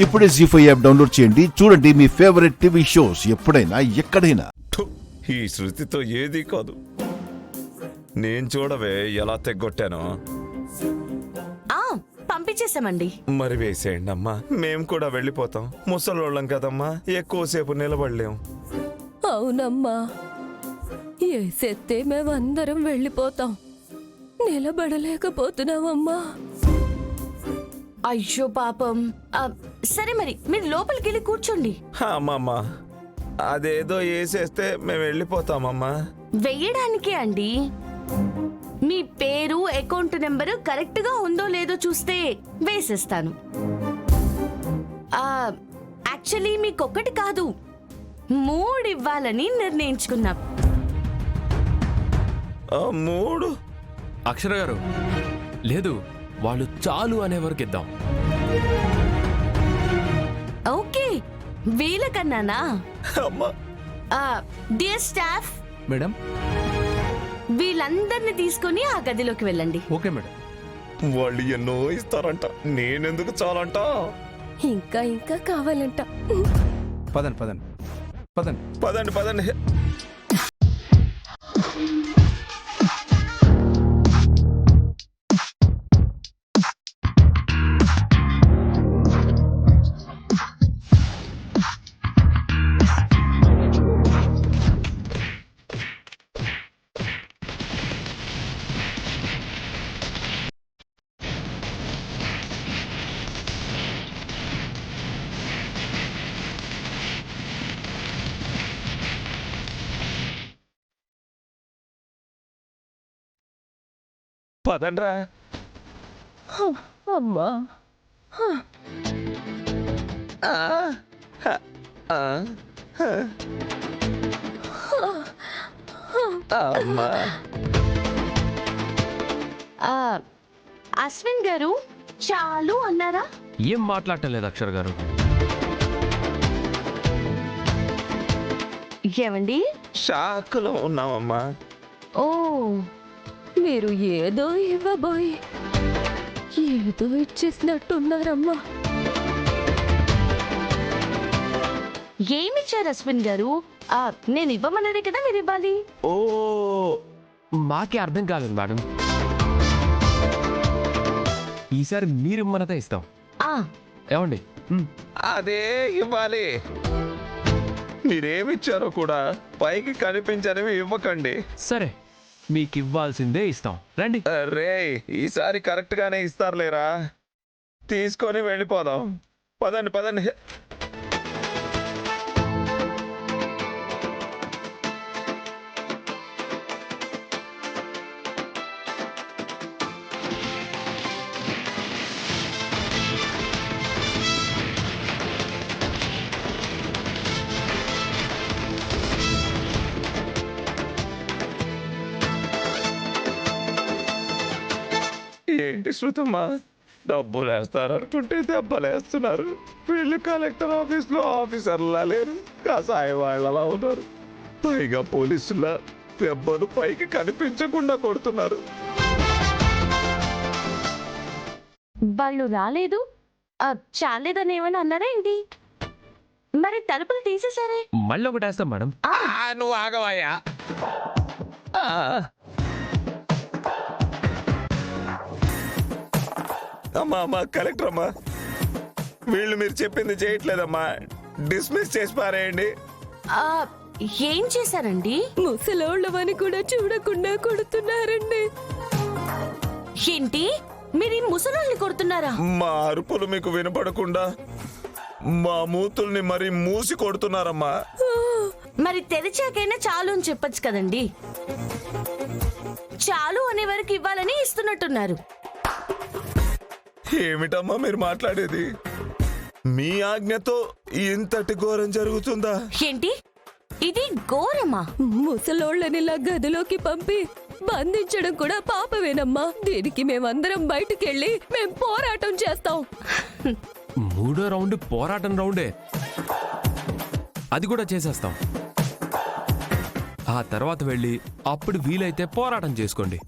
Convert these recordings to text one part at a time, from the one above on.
ఇప్పుడే జీ5 app download చేయండి. చూడండి మీ ఫేవరెట్ టీవీ షోస్ ఎప్పుడైనా ఎక్కడైనా. ఈ శృతితో ఏది కాదు. నేను చూడవే ఎలా తెగొట్టాను. పంపించేసామండి. మరి వేసేయండి అమ్మా, మేము కూడా వెళ్ళిపోతాం. ముసలోళ్ళం కదమ్మా, ఎక్కువసేపు నిలబడలేం. అవునమ్మా, ఏసేస్తే మేమందరం వెళ్ళిపోతాం. నిలబడలేకపోతున్నామమ్మా. అయ్యో పాపం. సరే మరి మీరు లోపలికి వెళ్ళి కూర్చోండి. అమ్మమ్మా, అదేదో వేసేస్తే మేము వెళ్ళిపోతామమ్మా. వెయ్యడానికే అండి. మీ పేరు అకౌంట్ నెంబరు కరెక్ట్ గా ఉందో లేదో చూస్తే వేసేస్తాను. యాక్చువల్లీ మీకొక్కటి కాదు 3 ఇవ్వాలని నిర్ణయించుకున్నాం. 3? అక్షర గారు లేదు, వాళ్ళు చాలు అనే వరకు ఇద్దాం. ఓకే, వీళ్ళకన్నానా? అమ్మా, డియర్ స్టాఫ్ మేడం, వీళ్ళందరినీ తీసుకొని ఆ గదిలోకి వెళ్ళండి. Okay madam. వాళ్ళు ఎన్నో ఇస్తారంట, నేనెందుకు చాలంట. ఇంకా ఇంకా కావాలంట. పదండి పదండి పదండి పదండి పదండి. పదండ్రా. అమ్మా, అమ్మా, అశ్విన్ గారు చాలు అన్నారా? ఏం మాట్లాడటం లేదు అక్షర గారు. ఏమండి? షాకులో ఉన్నామమ్మా. ఓ, మీరు ఏదో ఇవ్వబోయి ఏదో ఇచ్చేసినట్టున్నారమ్మా. ఏమిచ్చారు అశ్విన్ గారు? నేను ఇవ్వమన్నదే కదా మీరు ఇవ్వాలి. ఓ, మాకే అర్థం కాలేదు మేడం. ఈసారి మీరు ఇమ్మనతే ఇస్తాం. ఏమండి? అదే ఇవ్వాలి. మీరేమిచ్చారో కూడా పైకి కనిపించనివి ఇవ్వకండి. సరే, మీకు ఇవ్వాల్సిందే ఇస్తాం. రండి. రే, ఈసారి కరెక్ట్ గానే ఇస్తారులేరా. తీసుకొని వెళ్ళిపోదాం. పదండి పదండి. ఏంటి శృతమ్మా, డబ్బులు వేస్తారనుకుంటే దెబ్బలేస్తున్నారు. వీళ్ళు కలెక్టర్ ఆఫీస్లో ఆఫీసర్లా లేరు, కసాయి వాళ్ళలా ఉన్నారు. పైగా పోలీసుల దెబ్బలు పైకి కనిపించకుండా కొడుతున్నారు. వాళ్ళు రాలేదు, చాలేదని ఏమైనా అన్నారా ఏంటి? మరి తలుపులు తీసేసారే? మళ్ళీ ఒకటి వేస్తాం మేడం. నువ్వు ఆగవయ్యా. అమ్మా అమ్మా, కలెక్టర్ అమ్మా, వీళ్ళు మీరు చెప్పింది చేయట్లేదమ్మా. డిస్మిస్ చేసి పారేయండి. ఏం చేశారండి? ముసలోళ్ళవని కూడా చూడకుండా కొడుతున్నారండి. ఏంటి, మీరు ఈ ముసలోళ్ళని కొడుతున్నారా? మా అరుపులు మీకు వినపడకుండా మా మూతుల్ని మరి మూసి కొడుతున్నారమ్మా. మరి తెరిచాకైనా చాలు అని చెప్పొచ్చు కదండి. చాలు అనే వరకు ఇవ్వాలని ఇస్తున్నట్టున్నారు. ఏమిటమ్మా మీరు మాట్లాడేది? మీ ఆజ్ఞతో ఇంతటి ఘోరం జరుగుతుందా? ఏంటి, ఇది ఘోరమా? ముసలోళ్ళనిలా గదిలోకి పంపి బంధించడం కూడా పాపమేనమ్మా. దీనికి మేమందరం బయటకెళ్ళి మేం పోరాటం చేస్తాం. 3వ రౌండ్ పోరాటం రౌండే, అది కూడా చేసేస్తాం. ఆ తర్వాత వెళ్ళి అప్పుడు వీలైతే పోరాటం చేసుకోండి.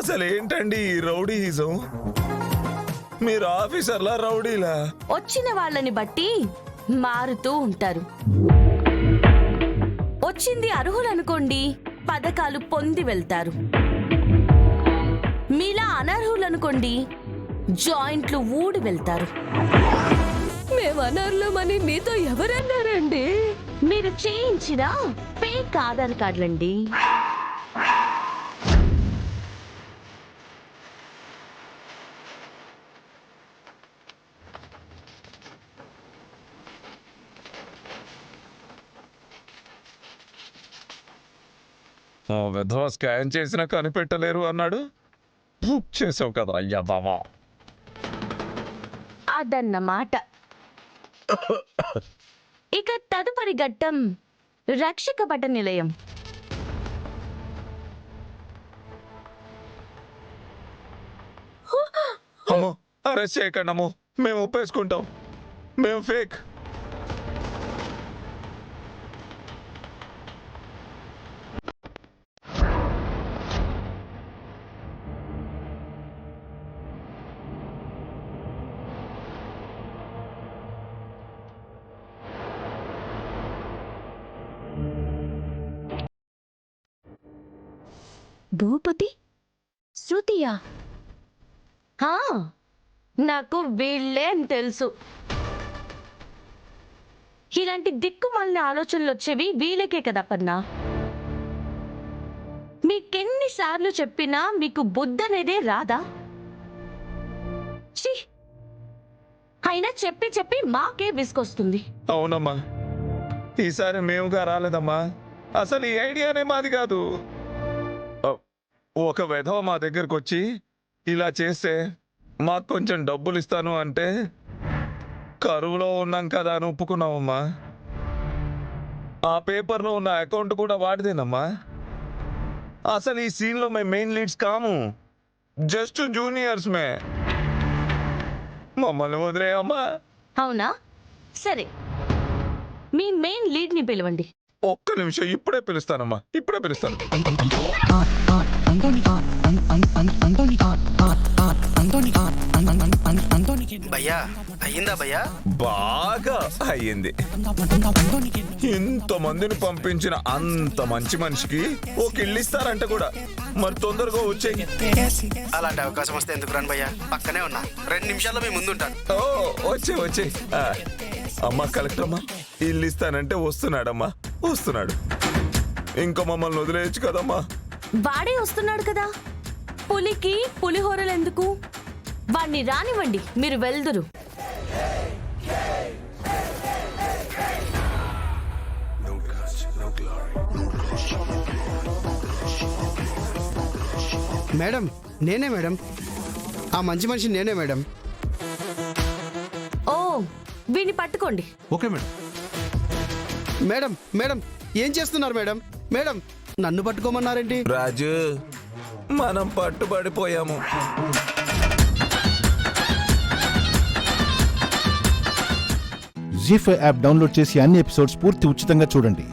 అసలు ఏంటండి ఈ రౌడీయిజం? మీరు ఆఫీసర్లా రౌడీలా? వచ్చిన వాళ్ళని బట్టి మారుతూ ఉంటారు. వచ్చింది అర్హులనుకోండి, పథకాలు పొంది వెళ్తారు. మీలా అనర్హులనుకోండి, జాయింట్లు ఊడి వెళ్తారు. మేము అనర్హులమని మీతో ఎవరన్నారండి? మీరు చేయించిన ఫేక్ ఆధార్ కార్డులండి. విధవ స్కాన్ చేసినా కనిపెట్టలేరు అన్నాడు. బుక్ చేసావు కదా అయ్యా బావా. అదన్నమాట. ఇక తదుపరి ఘట్టం రక్షక భట నిలయం. అమ్మో, అరెస్ట్ చేయకండి అమ్మో, మేము ఒప్పేసుకుంటాం, మేము ఫేక్. భూపతి, శృతియా? హా, నాకు వీళ్ళే అని తెలుసు. ఇలాంటి దిక్కుమాలిన ఆలోచనలు వచ్చేవి వీళ్ళకే కదా పన్నా. మీకెన్నిసార్లు చెప్పినా మీకు బుద్ధి అనేదే రాదా? ఛీ! అయినా చెప్పి చెప్పి మాకే విసుకొస్తుంది. అవునమ్మా, ఈసారి మేముగా రాలేదమ్మా. అసలు ఈ ఐడియానే మాది కాదు. ఒక విధవ మా దగ్గరకు వచ్చి ఇలా చేస్తే మాకు కొంచెం డబ్బులు ఇస్తాను అంటే కరువులో ఉన్నాం కదా అని ఒప్పుకున్నామమ్మా. ఆ పేపర్లో ఉన్న అకౌంట్ కూడా వాడిదేనమ్మా. అసలు ఈ సీన్లో మేము మెయిన్ లీడ్స్ కాము, జస్ట్ జూనియర్స్ మే. మమ్మల్ని వదిలేయమ్మా. అవునా? సరే, మీ మెయిన్ లీడ్ని పిలవండి. ఒక్క నిమిషం, ఇప్పుడే పిలుస్తానమ్మా, ఇప్పుడే పిలుస్తాను. భయ్యా, అయ్యిందా భయ్యా? బాగా అయ్యింది. ఇంతమందిని పంపించిన అంత మంచి మనిషికి ఒక ఇల్లు ఇస్తారంట కూడా. మరి తొందరగా వచ్చేయి. అలాంటి అవకాశం వస్తే ఎందుకు రాను భయ్యా? పక్కనే ఉన్నా, 2 నిమిషాల్లో మీ ముందు ఉంటాను. ఓ, వచ్చే. అమ్మా కలెక్టర్ అమ్మా, ఇల్లు ఇస్తానంటే వస్తున్నాడమ్మా, వస్తున్నాడు. ఇంకా మమ్మల్ని వదిలేయచ్చు కదమ్మా. వాడే వస్తున్నాడు కదా, పులికి పులిహోరలు ఎందుకు? వాణ్ణి రానివ్వండి, మీరు వెళ్దురు. మేడం, నేనే మేడం. ఆ మంచి మనిషి నేనే మేడం. ఓ, వీణ్ణి పట్టుకోండి. Okay madam. మేడం మేడం ఏం చేస్తున్నారు మేడం? మేడం, నన్ను పట్టుకోమన్నారేంటి? రాజు, మనం పట్టుబడిపోయాము. జీ5 యాప్ డౌన్లోడ్ చేసి అన్ని ఎపిసోడ్స్ పూర్తి ఉచితంగా చూడండి.